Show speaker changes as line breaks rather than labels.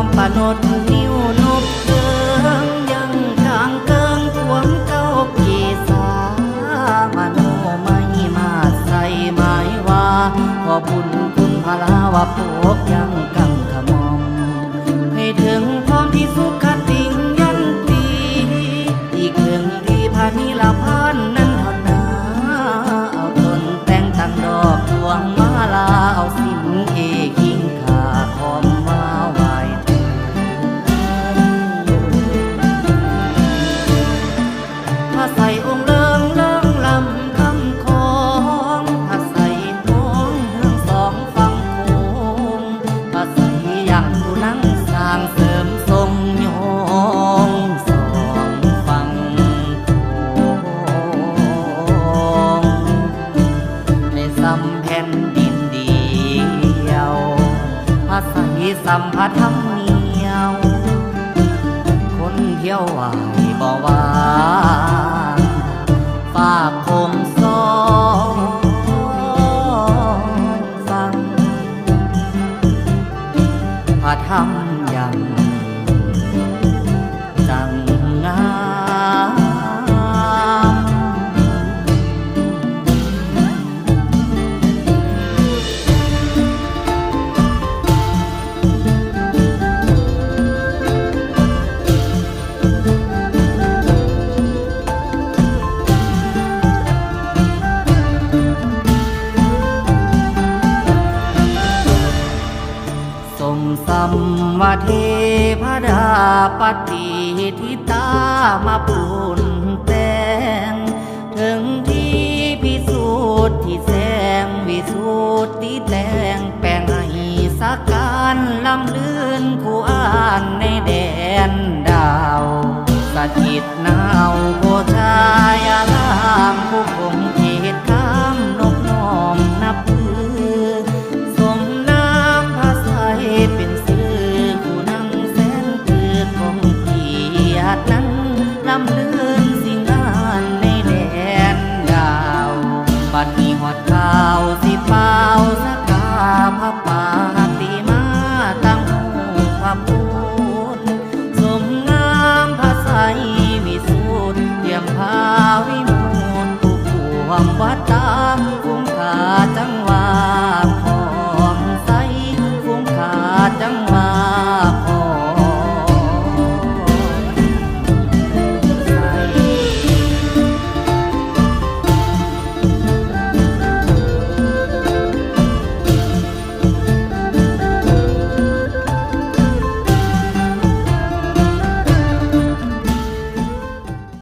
มปนดนิ้วนบเกิงยังกลางเกิงทวงเก้าปีสามโนไม่มาใส่หมายว่าขอบุญคุณพลาวะโปกยังกังขมอมให้ถึงพร้อมที่สุขติงยันตีอีกถึงที่พานิลาพานนั้นเท่านาเอาต้นแต่งตั้งดอกดวงมาลาเอาสินเอกิงขาหอมมาไหวถ้าใส่องค์เลิงเลิงลำคำของถ้าใส่ท้องเรื่องสองฟังโคงถ้าใส่อย่างผู้นั่งสร้างเสริมทรงโยงสองฟังโคงในซ้ำแผ่นดินเดียวอาศัยสัมผัสธรรมเนียวคนเที่ยวไหวบ่ว่าฝากคงสองฟังพระธรรมยังจังงามสมสัมมาเทพดาปฏิทิตามาปุนแต่งถึงที่พิสูจน์ที่แสงวิสูตรที่แต่งแปลงให้สักการลำลื่นคู่อ่านในแดนดาวสถิตนาวโพชายารามผู้คง